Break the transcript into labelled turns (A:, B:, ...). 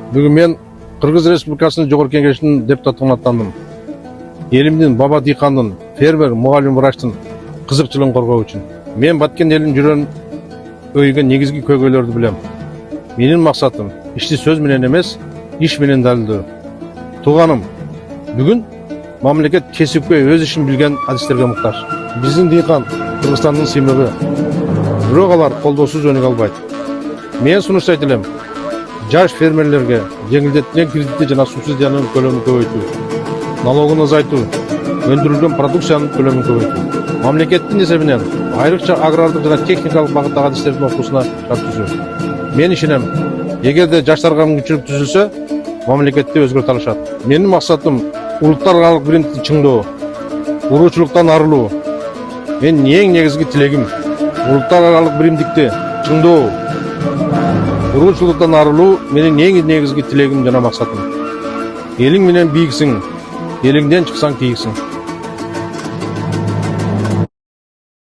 A: Бүгін мен Қырғыз Республикасының Жоғарғы Кеңесінің депутатығына аттандым. Елімдің баба диқанның, фермер, мұғалім, врачтың қызықшылығын қорғау үшін. Мен баткен елін жүрен өйген негізгі көйгөйлерді білем. Менің мақсатым ішті сөз менен емес, іш менен дәлелдеу. Туғаным, бүгін мамлекет кесіпке өз ішін білген әдістерге мұқтаж. Біздің диқан Қырғызстанның символы. Бирок алар колдоосуз өнүгө албайт. Мен сунуш айтылам. Жаш фермерлерге жеңилдетилген кредитти жана субсидиянын көлөмүн көбөйтүү, налогун азайтуу, өндүрүлгөн продукциянын көлөмүн көбөйтүү. Мамлекеттин эсебинен айрыкча агрардык жана техникалык багыттагы адистердин окуусуна шарт түзүү. Мен ишенем, эгерде жаштарга мүмкүнчүлүк түзүлсө, мамлекетти өзгөртө алышат. Менин максатым улуттар аралык биримдикти чыңдоо, уруучулуктан арылуу. Мен эң негизги тилегим улуттар аралык биримдикти чыңдоо, уруучулуктан арылуу менин эң негизги тилегим жана максатым. Элиң менен бийиксиң, элиңден чыксаң кийиксиң.